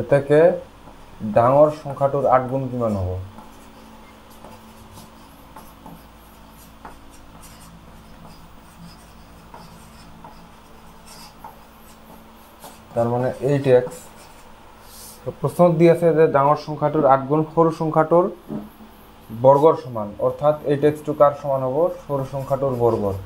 এটাকে ডাঙৰ সংখ্যাটোৰ 8 গুণ কিমান হ'ব তাৰ মানে 8x তো প্ৰশ্ন দিয়ে আছে যে ডাঙৰ সংখ্যাটোৰ 8 গুণ সৰু সংখ্যাটোৰ বৰ্গৰ সমান অৰ্থাৎ 8x টু কাৰ সমান হ'ব সৰু সংখ্যাটোৰ বৰ্গৰ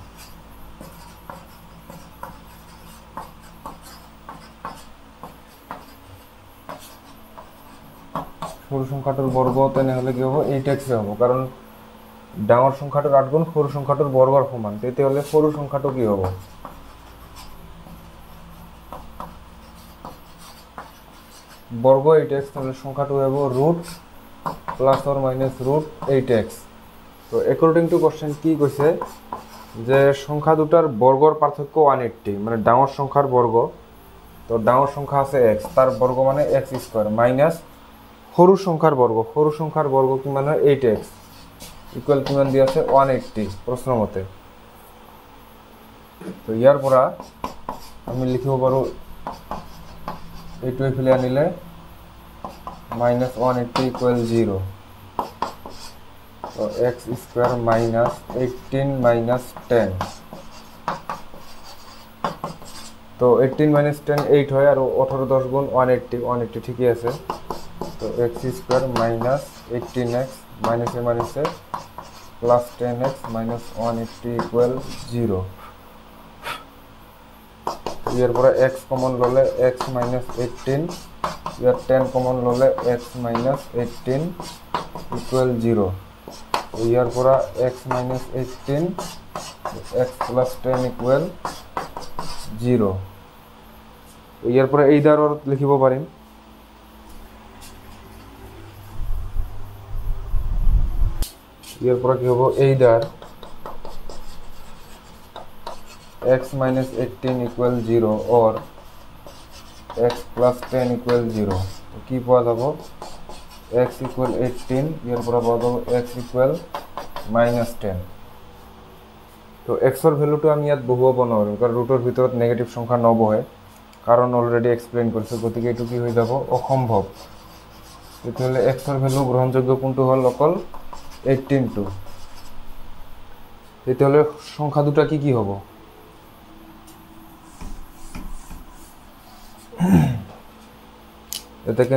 সৰু সংখ্যাটোৰ বৰ্গ তেনেহলে কি হ'ব 8x হ'ব কাৰণ ডাঙৰ সংখ্যাটোৰ 8 গুণ সৰু সংখ্যাটোৰ বৰ্গৰ সমান তেতিয়াহলে সৰু সংখ্যাটো কি হ'ব বর্গ 8x তাহলে সংখ্যাটো হ'ব √ প্লাস অর মাইনাস √8x তো অ্যাকর্ডিং টু কোশ্চেন কি কইছে যে সংখ্যা দুটার বর্গর পার্থক্য 180 মানে ডাঙর সংখ্যার বর্গ তো ডাঙর সংখ্যা আছে x তার বর্গ মানে x² মাইনাস সৰু সংখ্যার বর্গ কি মানে 8x ইকুয়াল কিমান দি আছে 180 প্রশ্ন মতে তো ইয়ার পৰা আমি লিখিব পাৰো এইটো এফালে আনিলে minus 180 equal 0 so x square minus 18 minus 10 তো 18 minus 10 8 হয় আর 18 10 গুণ 180 ঠিকই আছে তো x square minus 18x minus a minus a plus 10x minus 180 equal 0 এর পরে x কমন ললে x minus 18 ইয়ার 10 কমন ললে x minus 18 equal 0 ইয়ার পরে x minus 18 x plus 10 equal 0 ইয়ার পরে এই দ্বারা লিখিব পারিম ইয়ার পরে কি হবে এই দ্বার x minus 18 equal 0 or x plus 10 equal 0 তো কি পাওয়া যাব x equal 18 এর পরে পাওয়া যাব x equal minus 10 তো x এর ভ্যালুটো আমি ইয়াত বহুব নোৱাৰিম কাৰণ ৰুটৰ ভিতৰত নেগেটিভ সংখ্যা নবহে কাৰণ অলৰেডি এক্সপ্লেইন কৰিছো গতিকে এটো কি হৈ যাব অসম্ভৱ তেতিয়াহলে x এৰ ভ্যালু গ্ৰহণযোগ্য কোনটো হল অকল 18 টু তেতিয়াহলে সংখ্যা দুটা কি হ'ব এটাকে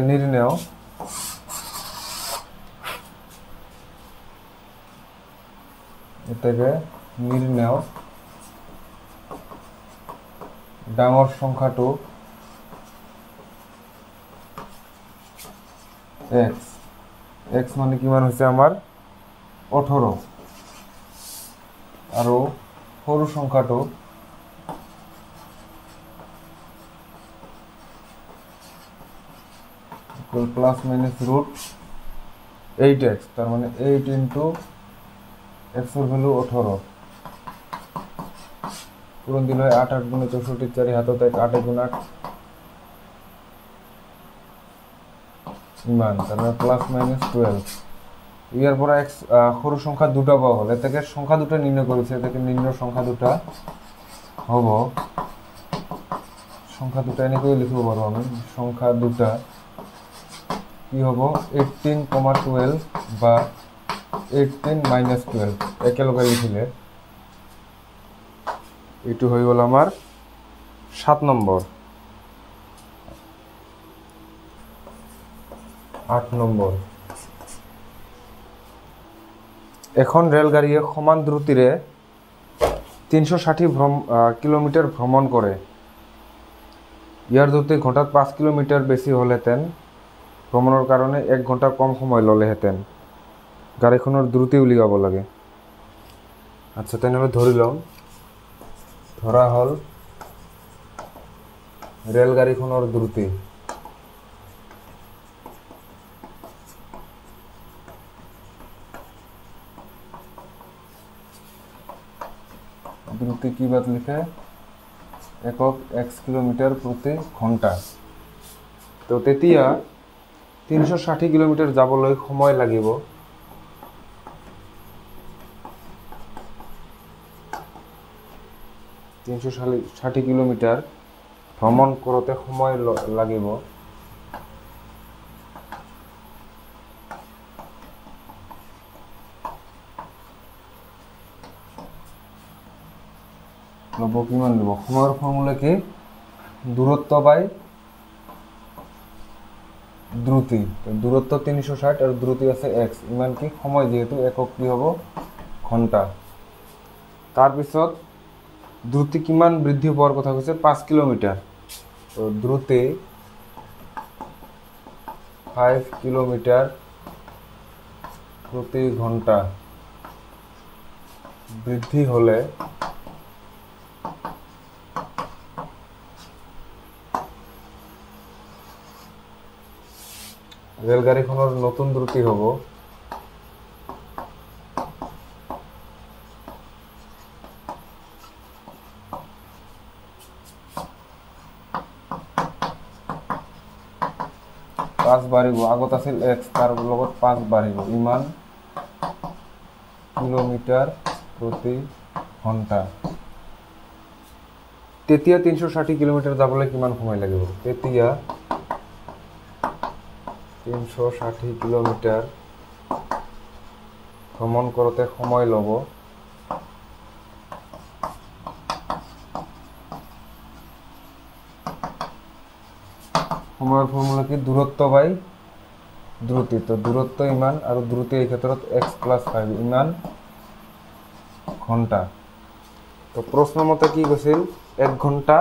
নির্ণয় ডাঙৰ সংখ্যাটো x মানে কিমান হৈছে আমাৰ 18 আৰু সৰু সংখ্যাটো plus minus √8x তার মানে 8 into x এর ভ্যালু 18 পূরণ দিলে 8 8 গুণে 64 4 হাতত 8 গুণ 8 ইমান তার মানে প্লাস মাইনাস 12 ইয়ার পরে x সরু সংখ্যা দুটো পাওয়া হল এটাকে সংখ্যা দুটো নির্ণয় করেছে এটাকে নির্ণয় সংখ্যা দুটো হব সংখ্যা দুটো এনেকৈ লিখিব পারো আমি সংখ্যা দুটো কি হব 18,12 বা 18 minus 12 একেলগে লিখিলে এটু হয়ে গেল আমার 7 নম্বর 8 নম্বর এখন রেলগাড়িয়ে সমান দ্রুতিরে 360 কিলোমিটার ভ্রমণ করে ইয়ার দ্রুতি ঘন্টাত 5 কিলোমিটার বেশি হলেতেন ভ্রমণের কারণে 1 ঘন্টা কম সময় ললেহেতেন গাড়িখনৰ দ্ৰুতি উলিয়াব লাগে আচ্ছা তেনেহলে ধৰি লম ধৰা হল ৰেলগাড়িখনৰ দ্রুতি দ্রুতি কি বাদ লিখে একক x কিলোমিটার প্রতি ঘন্টা তো তেতিয়া 360 কিলোমিটার যাবলৈ সময় লাগিব 360 কিলোমিটার ভ্রমণ করতে সময় লাগিব লব কিমান দিব সময়ৰ ফৰ্মুলা কি দূৰত্ব বাই দ্ৰুতি দূৰত্ব 360 আৰু দ্ৰুতি আছে x ইমান কি সময় যেহেতু একক কি হ'ব ঘন্টা তাৰ পিছত দ্ৰুতি কিমান বৃদ্ধি হোৱাৰ কথা কৈছে 5 কিলোমিটাৰ তো দ্ৰুতি 5 কিলোমিটাৰ প্ৰতি ঘন্টা বৃদ্ধি হলে ৰেলগাড়ীখনৰ নতুন দ্ৰুতি হ'ব 5 বাঢ়িব আগত আছিল x তাৰ লগত 5 বাঢ়িব ইমান কিলোমিটাৰ প্ৰতি ঘন্টা তেতিয়া 360 কিলোমিটাৰ যাবলৈ কিমান সময় লাগিব তেতিয়া 360 কিলোমিটাৰ ভ্ৰমণ কৰোতে সময় ল'ব সময়ৰ ফৰ্মুলা কি দূৰত্ব বাই দ্ৰুতি তো দূৰত্ব ইমান আৰু দ্ৰুতি এই ক্ষেত্ৰত x + 5 ইমান ঘন্টা তো প্ৰশ্ন মতে কি কৈছিল 1 ঘন্টা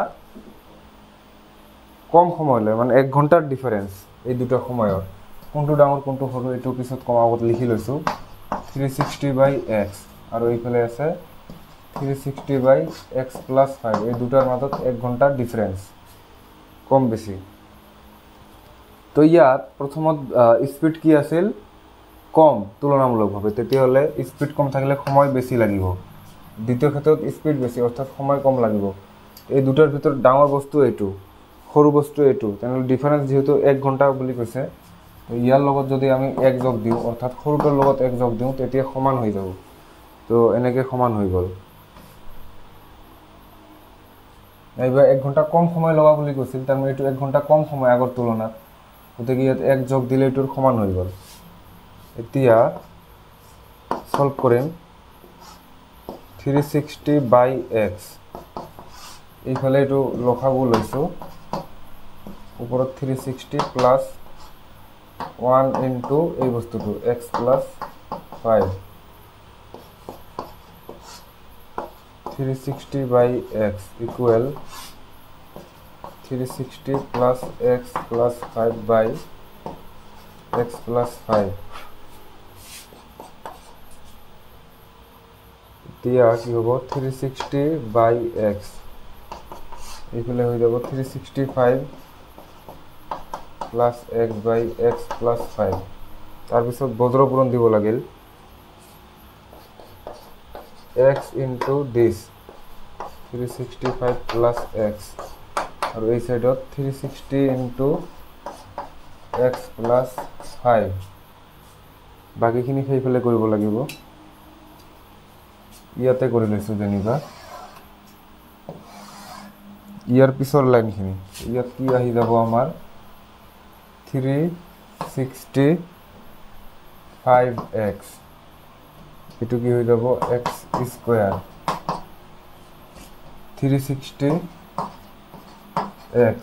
কম সময় লয় মানে 1 ঘন্টাৰ ডিফাৰেন্স এই দুটো সময়ৰ কোনটো ডাঙৰ কোনটো সৰু এটো পিছত কম আগত লিখি লৈছো 360/x আৰু এইফালে আছে 360/x + 5 এই দুটাৰ মাজত 1 ঘন্টাৰ ডিফাৰেন্স কম বেছি তো ইয়াত প্ৰথমত স্পিড কি আছিল কম তুলনামূলকভাৱে তেতিয়া হলে স্পিড কম থাকিলে সময় বেছি লাগিব দ্বিতীয় ক্ষেত্ৰত স্পিড বেছি অৰ্থাৎ সময় কম লাগিব এই দুটাৰ ভিতৰত ডাঙৰ বস্তু এইটো সৰু বস্তু এইটো তেনেহলে ডিফাৰেন্স যেহেতু 1 ঘন্টা বুলি কৈছে তো ইয়াৰ লগত যদি আমি 1 যোগ দিও অৰ্থাৎ সৰুটোৰ লগত 1 যোগ দিও তেতিয়া সমান হৈ যাব তো এনেকৈ সমান হৈ গল এইবাৰ 1 ঘন্টা কম সময় লগা বুলি কৈছিল তাৰ মানে এইটো 1 ঘন্টা কম সময় আগৰ তুলনাত গতিকে ইয়াত 1 যোগ দিলে এটোৰ সমান হৈ গল এতিয়া সলভ কৰিম 360/x এইফালে এটো লখাগু লৈছো ওপৰত 360 প্লাস 1 ইনটু এই বস্তুটো x + 5 360/x equal 360 plus x plus 5 by x plus 5 দিয়া কি হ'ব 360/x এইফালে হৈ যাব 365 plus x by x plus 5 তাৰ পিছত বজ্ৰপূৰণ দিব লাগিল x into this 365 plus x আৰু এই সাইডত 360 into x plus 5 বাকিখিনি সেইফালে কৰিব লাগিব ইয়াতে কৰি লৈছো যেনিবা ইয়াৰ পিছৰ লাইনখিনি ইয়াত কি আহি যাব আমাৰ 365x এটো কি হৈ যাব x স্কয়ার 360x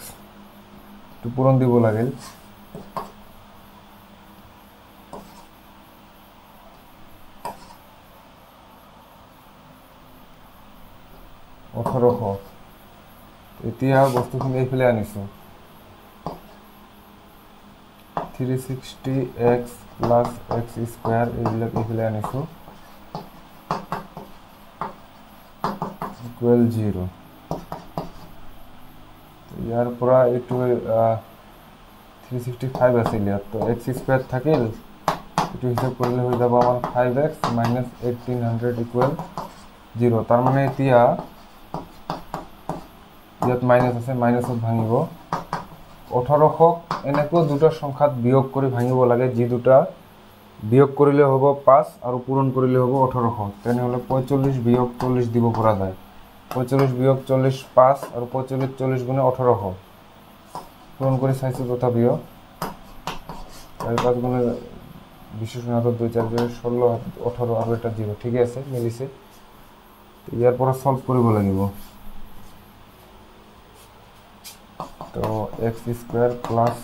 তো পূরণ দিব লাগিল এতিয়া বস্তুখিনি এইফালে আনিছো 360x plus x square এইবিলাক এইফালে আনিছো equal 0 ইয়াৰ পৰা এটো 365 আছিল ইয়াত তো x স্কয়াৰ থাকিল এটো হিসাব কৰিলে হৈ যাব আমাৰ 5x - 1800 equal 0 তাৰ মানে এতিয়া ইয়াত মাইনাস আছে মাইনাসত ভাঙিব 1800 এনেকো দুটা সংখ্যাত বিয়োগ কৰি ভাঙিব লাগে যি দুটা বিয়োগ কৰিলে হ'ব 5 আৰু পূৰণ কৰিলে হ'ব 1800 তেনে হলে 45 বিয়োগ 40 দিব পৰা যায় 45 বিয়োগ 40 5 আৰু 45 40 গুণে 1800 পূৰণ কৰে চাইছো তথাপিও 5 গুণে বিশেষণত 2 4 16 18 আৰু এটা 0 ঠিক আছে মিলিছে ইয়াৰ পৰা সলভ কৰিব লাগিব তো এক্স স্কোয়াৰ প্লাস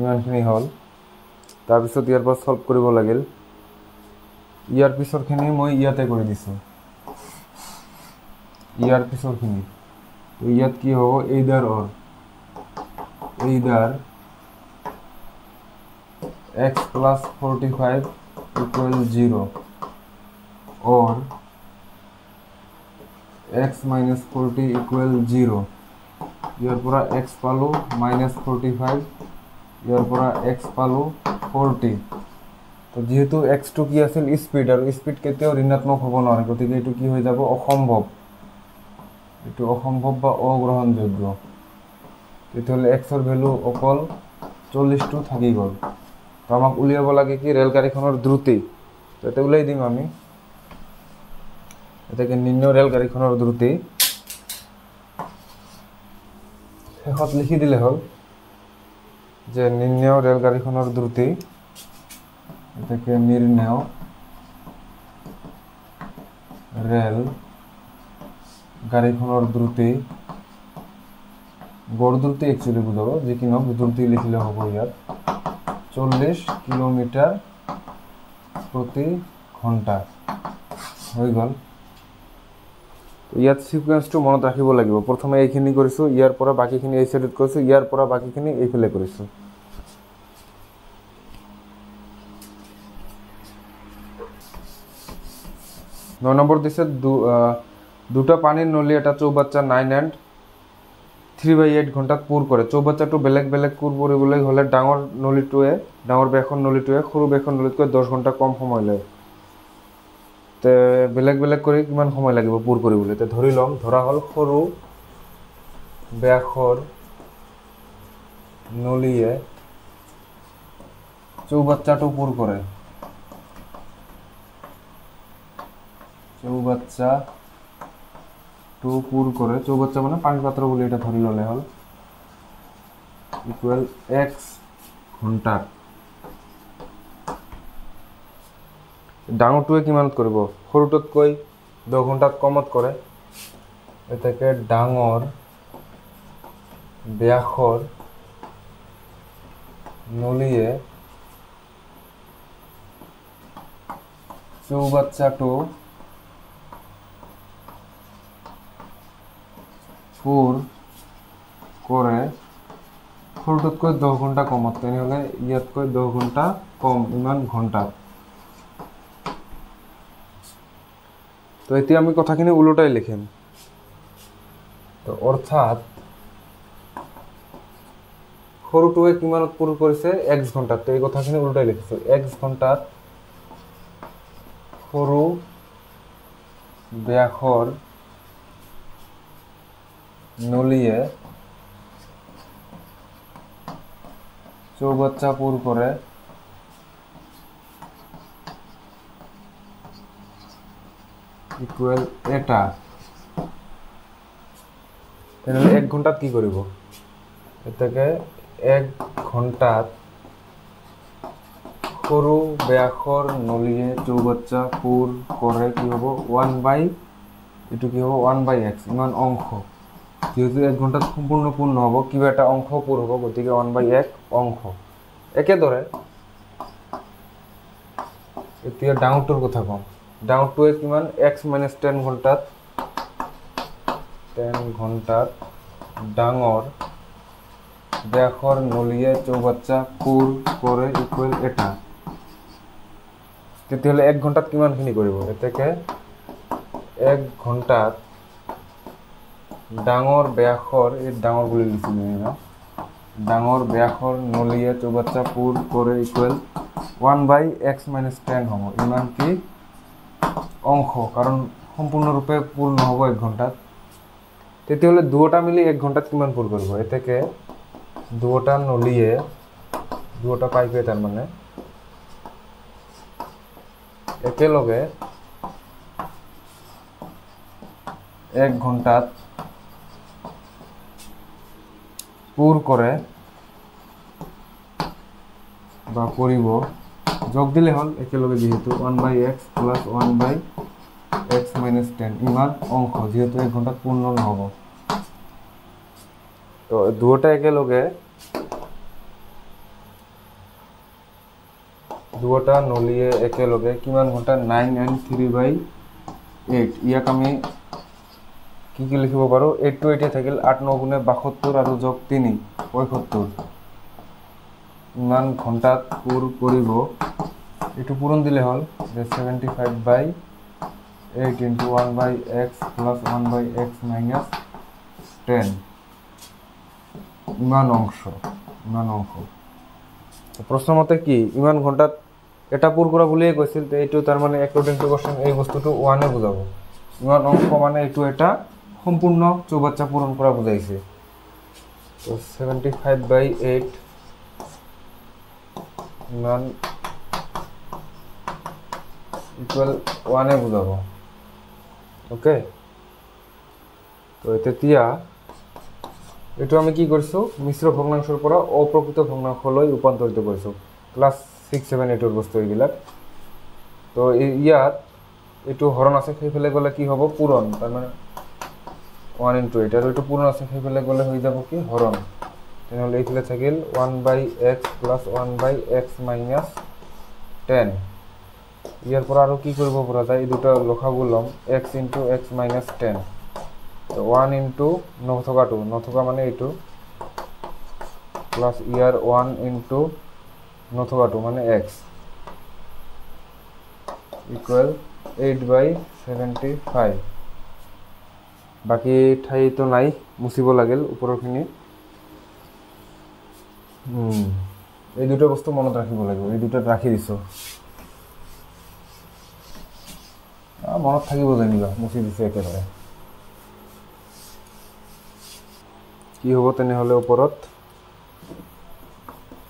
ইমানখিনি হ'ল। তাৰপিছত ইয়াৰ পৰা সলভ কৰিব লাগিল। ইয়াৰ পিছৰখিনি মই ইয়াতে কৰি দিছোঁ। ইয়াৰ পিছৰখিনি তো ইয়াত কি হ'ব, এইডাৰ অৰ এইডাৰ এক্স প্লাছ 45 ইকুৱেল 0 অৰ এক্স মাইনাছ 40 ইকুৱেল 0। ইয়াৰ পৰা এক্স পালোঁ মাইনাছ 45, ইয়াৰ পৰা এক্স পালোঁ 40। তো যেহেতু এক্সটো কি আছিল স্পীড, আৰু স্পীড কেতিয়াও ঋণাত্মক হ'ব নোৱাৰে, গতিকে এইটো কি হৈ যাব, অসম্ভৱ। এইটো অসম্ভৱ বা অগ্ৰহণযোগ্য। তেতিয়াহ'লে এক্সৰ ভেলু অকল 40টো থাকি গ'ল। তো আমাক উলিয়াব লাগে কি, ৰেলগাড়ীখনৰ দ্ৰুতি। তো এটা উলিয়াই দিম আমি। এটাকে নিৰ্ণয় ৰেলগাড়ীখনৰ দ্ৰুতি শেষত লিখি দিলে হ'ল যে নিৰ্ণয় ৰেলগাড়ীখনৰ দ্ৰুতি, এটাকে নিৰ্ণয় ৰেল গাড়ীখনৰ দ্ৰুতি, গড় দ্ৰুতি একচুৱেলি বুজাব, যি কি নহওক দ্ৰুতি লিখিলে হ'ব। ইয়াত 40 কিলোমিটাৰ প্ৰতি ঘণ্টা হৈ গ'ল। ইয়াত সিকুৱেন্সটো মনত ৰাখিব লাগিব। প্ৰথমে এইখিনি কৰিছোঁ, ইয়াৰ পৰা বাকীখিনি এই চাইডত কৰিছোঁ, ইয়াৰ পৰা বাকীখিনি এইফালে কৰিছোঁ। নয় নম্বৰ দিছে দুটা পানীৰ নলী এটা চৌবাচ্চা 9 and 3/8 ঘণ্টাত পুৰ কৰে। চৌবাচ্চাটো বেলেগ বেলেগ পুৰ কৰিবলৈ হ'লে ডাঙৰ ব্যাসৰ নলীটোৱে সৰু ব্যাসৰ নলীতকৈ 10 ঘণ্টা কম সময় লয়। তে বেলেগ বেলেগ কৰি কিমান সময় লাগিব পুৰ কৰিবলৈ? তে ধৰা হ'ল সৰু ব্যাসৰ নলীয়ে চৌবাচ্চাটো পুৰ কৰে। চৌবাচ্চা মানে পানীৰ পাত্ৰ বুলি এটা ধৰি ল'লে হ'ল, ইকুৱেল এক্স ঘণ্টাত। ডাঙৰটোৱে কিমানত কৰিব? সৰুটোতকৈ 10 ঘণ্টাত কমত কৰে। এটাকে ডাঙৰ ব্যাসৰ নলীয়ে চৌবাচ্চাটো পুৰ কৰে সৰুটোতকৈ 10 ঘণ্টা কমত। তেনেহ'লে ইয়াতকৈ 10 ঘণ্টা কম, ইমান ঘণ্টাত। তো এতিয়া আমি কথাখিনি ওলোটাই লিখিম। তো অৰ্থাৎ সৰুটোৱে কিমানত পুৰ কৰিছে? x ঘণ্টাত। তো এই কথাখিনি ওলোটাই লিখিছোঁ। x ঘণ্টাত সৰু ব্যাসৰ নলীয়ে চৌবাচ্চা পুৰ কৰে ইকুৱেল এটা। তেনেহ'লে 1 ঘণ্টাত কি কৰিব? এটাকে 1 ঘণ্টাত সৰু ব্যাসৰ নলীয়ে চৌবাচ্চা পুৰ কৰে কি হ'ব? 1/x, ইমান অংশ। যেহেতু 1 ঘণ্টাত সম্পূৰ্ণ পুৰ নহ'ব, কিবা এটা অংশ পুৰ হ'ব, গতিকে 1/1 অংশ। একেদৰে এতিয়া ডাঙৰটোৰ কথা কওঁ। ডাঙৰটোৱে কিমান? x - 10 ঘণ্টাত ডাঙৰ ব্যাসৰ নলীয়ে চৌবাচ্চা পুৰ কৰে ইকুৱেল এটা। তেতিয়াহ'লে 1 ঘণ্টাত কিমানখিনি কৰিব? এটাকে 1 ঘণ্টাত ডাঙৰ ব্যাসৰ, এই ডাঙৰ বুলি লিখিছোঁ, ডাঙৰ ব্যাসৰ নলীয়ে চৌবাচ্চা পুৰ কৰে ইকুৱেল 1/x - 10 হ'ব। ইমান কি অংশ, কাৰণ সম্পূৰ্ণৰূপে পুৰ নহ'ব 1 ঘণ্টাত। তেতিয়াহ'লে দুয়োটা মিলি 1 ঘণ্টাত কিমান পুৰ কৰিব? এটাকে দুয়োটা পাইপে তাৰমানে একেলগে 1 ঘন্টাত পুর করে বা করিব যোগ দিলে হল একেলগে যেহেতু 1/x প্লাস 1/x মাইনাস 10 ইমান অঙ্ক যেহেতু 1 ঘন্টা পূর্ণ নহব তো দুটা একেলগে দুটা নলিয়ে একেলগে কিমান ঘন্টা 9 and 3/8 ইয়াক আমি কি কি লিখিব পাৰো 8 to 8 থাকিল 8 9 গুণে 72 আৰু যোগ 3 75 ইমান ঘন্টাত পুৰ কৰিব এটু পূরণ দিলে হল যে 75/8 into 1/x plus 1/x minus 10 ইমান অংশ তো প্রশ্ন মতে কি ইমান ঘন্টাত এটা পুর করা বলিয়ে কৈছিল তো এইটো তার মানে অ্যাকর্ডিং টু কোশ্চেন এই বস্তুটো 1 এ বুঝাবো ইমান অংশ মানে এইটো এটা সম্পূর্ণ চৌবাচ্চা পূরণ করা বুঝাইছে তো 75/8 ইমান ইকুয়াল 1 এ বুঝাবো ওকে তো এতিয়া এটো আমি কি কৰিছো মিশ্ৰ ভগ্নাংশৰ পৰা অপ্ৰকৃত ভগ্নাংশলৈ ৰূপান্তৰিত কৰিছো ক্লাস 6 7 8 ৰ বস্তু এইবিলাক তো ইয়াত এটো হৰণ আছে সেইফালে গলে কি হ'ব পূৰণ তাৰ মানে 1 into 8 আৰু এটো পূৰণ আছে সেইফালে গলে হৈ যাব কি হৰণ তেনেহলে এইফালে থাকিল 1/x plus 1/x minus 10 ইয়াৰ পৰা আৰু কি কৰিব পৰা যায় এই দুটা লখাগু লম x into x minus 10 তো 1 into নথকা মানে এইটো প্লাস ইয়ার 1 into নথকাটো মানে x equal 8/75 বাকি ঠাই তো নাই মুছিব লাগিল উপৰখিনি এই দুটো বস্তু মনত ৰাখিব লাগিব এই দুটো ৰাখি দিছো মনত থাকিব জানিবা মুছি দিছে একেবাৰে কি হ'ব তেনে হলে ওপৰত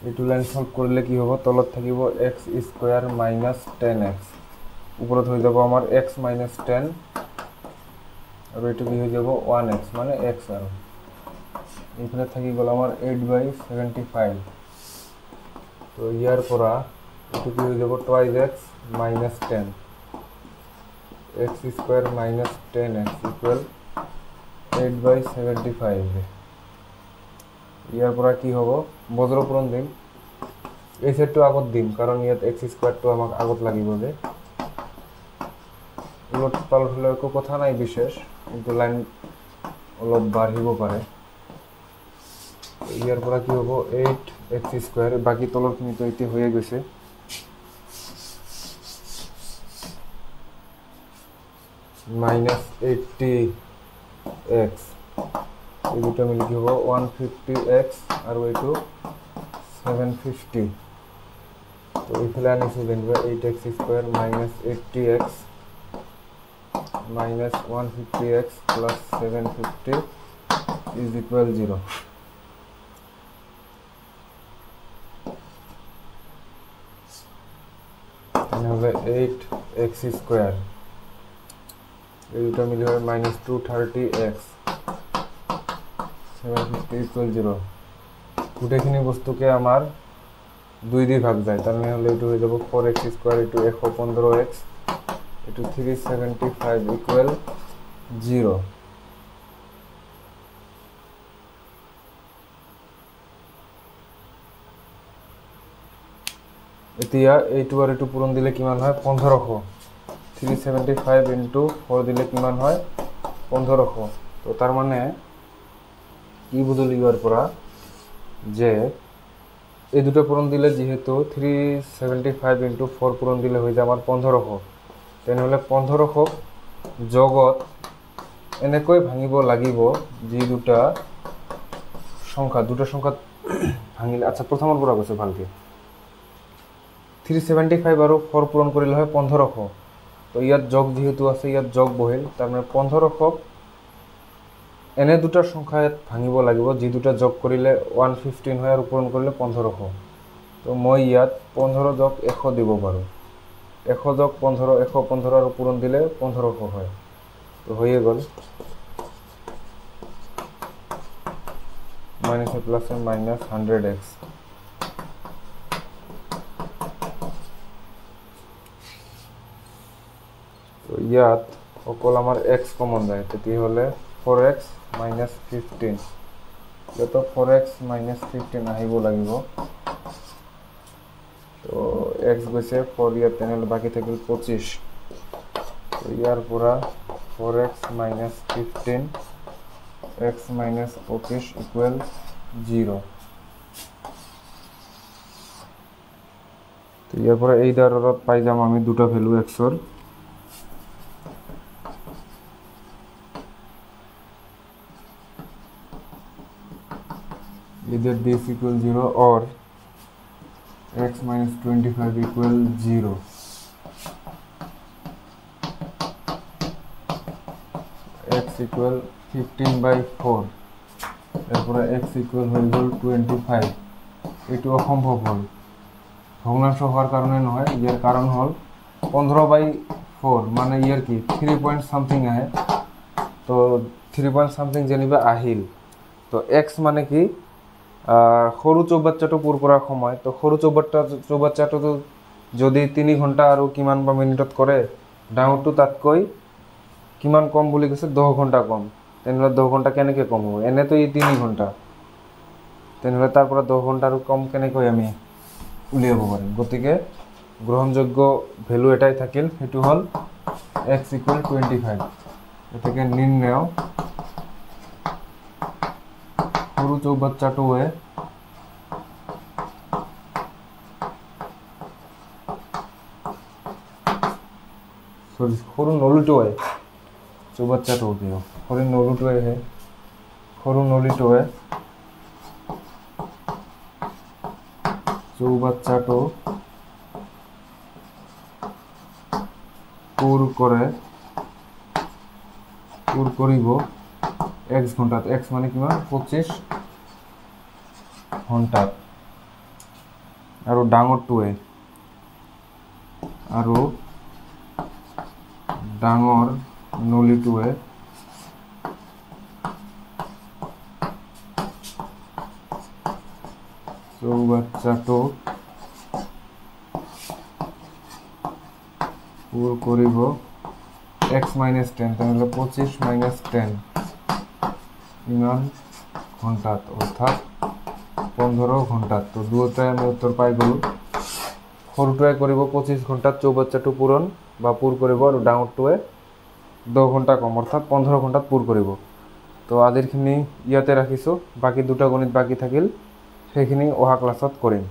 এইটো লাইন সলভ কৰিলে কি হ'ব তলত থাকিব x স্কয়াৰ minus 10x ওপৰত হৈ যাব আমাৰ x minus 10 আৰু এইটো কি হৈ যাব 1x মানে x আৰু এইফালে থাকি গল আমাৰ 8/75 তো ইয়াৰ পৰা এইটো কি হৈ যাব 2x minus 10 x square minus 10x equal 8/75 ইয়াৰ পৰা কি হ'ব বজ্ৰপূৰণ দিম এই সেটটো আগত দিম কাৰণ ইয়াত x স্কয়ার টো আমাক আগত লাগিব যে উলট পালট হলে একো কথা নাই বিশেষ কিন্তু লাইন অলপ বাঢ়িব পাৰে ইয়াৰ পৰা কি হ'ব 8x স্কয়াৰ বাকি তলৰখিনি তো ইতি হৈয়ে গৈছে minus 80x এই দুটো মিলি কি হ'ব 150x আৰু এইটো 750 তো এইফালে আনিছো যেনিবা 8x square minus 80x minus 150x plus 750 is equal 0 তাহলে 8x স্কয়ার এই দুটো মিলি হয় minus 230x 750 equal 0 গোটেইখিনি বস্তুকে আমাৰ 2 দি ভাগ যায় তাৰ মানে হলে এইটো হৈ যাব 4x স্কয়াৰ এইটো 115x এইটো 375 equal 0 এতিয়া এইটো আৰু এইটো পূৰণ দিলে কিমান হয় 1500 375 into 4 দিলে কিমান হয় 1500 তো তাৰ মানে কি বুঝলি ইয়াৰ পৰা যে এই দুটো পূৰণ দিলে যেহেতু 375 into 4 পূৰণ দিলে হৈ যায় আমাৰ 1500 তেনেহলে 1500 জগত এনেকৈ ভাঙিব লাগিব যে দুটা সংখ্যা ভাঙিলে আচ্ছা প্ৰথমৰ পৰা কৈছো ভালকে 375 আৰু 4 পূৰণ কৰিলে হয় 1500 তো ইয়াত যোগ যেহেতু আছে ইয়াত যোগ বহিল তাৰ মানে 1500 এনে দুটা সংখ্যাত ভাঙিব লাগিব যে দুটা যোগ কৰিলে 115 হয় আৰু পূৰণ কৰিলে 1500 তো মই ইয়াত 15 যোগ 100 দিব পাৰো 100 যোগ 15 115 আর পূরণ দিলে 1500 হয়। তো হয়ে গেল মাইনাস প্লাস মাইনাস 100x। তো ইয়াত অকল আমার x কমন যায়, তেতি হলে 4x মাইনাস 15, যত 4x মাইনাস 15 আহিব লাগিব। তো x গৈছে 4 ইয়াত, তেনেহ'লে বাকী থাকিল 25। তো ইয়াৰ পৰা 4x minus 15 x minus 25 equal 0। তো ইয়াৰ পৰা এই দ্বাৰত পাই যাম আমি দুটা value x-ৰ। either this equal 0 or x minus 25 equal 0। x equal 15/4, এরপরে x equal হয়ে গেল 25। এটু অসম্ভব হল, ভগ্নাংশ হওয়ার কারণে নয়, এর কারণ হল 15/4 মানে ইয়ার কি 3 পয়েন্ট সামথিং আহে। তো 3 পয়েন্ট সামথিং যেনিবা আহিল, তো x মানে কি সৰু চৌবাচ্চাটো পূৰ কৰাৰ সময়। তো সৰু চৌবাচ্চাটো যদি 3 ঘণ্টা আৰু কিমান বা মিনিটত কৰে, ডাঙৰটো তাতকৈ কিমান কম বুলি কৈছে 10 ঘণ্টা কম। তেনেহ'লে 10 ঘণ্টা কেনেকৈ কম হ'ব? এনেতো এই 3 ঘণ্টা, তেনেহ'লে তাৰ পৰা 10 ঘণ্টা আৰু কম কেনেকৈ আমি উলিয়াব পাৰিম? গতিকে গ্ৰহণযোগ্য ভ্যালু এটাই থাকিল, সেইটো হ'ল x ইকুৱেল 25। গতিকে নিৰ্ণয় সৰু চৌবাচ্চাটোৱে সৰু নলীটোৱে চৌবাচ্চাটো দিও, সৰু নলীটোৱে চৌবাচ্চাটো পূৰ কৰিব x ঘণ্টাত। x মানে কিমান? 25 ঘণ্টাত। আৰু ডাঙৰ নলীটোৱে চৌবাচ্চাটো পূৰ কৰিব x মাইনাস 10, তাহলে 25 মাইনাস 10 ইমান ঘণ্টাত, অৰ্থাৎ 15 ঘণ্টাত। তো দুটাই আমি উত্তৰ পাই গেল। সৰুটোৱে কৰিব 25 ঘণ্টাত চৌবাচ্চাটো পূৰণ বা পূৰ কৰিব, আৰু ডাঙৰটোৱে 10 ঘণ্টা কম অৰ্থাৎ 15 ঘণ্টাত পূৰ কৰিব। তো আজিৰখিনি ইয়াতে ৰাখিছোঁ, বাকী দুটা গণিত বাকী থাকিল, সেইখিনি অহা ক্লাছত কৰিম।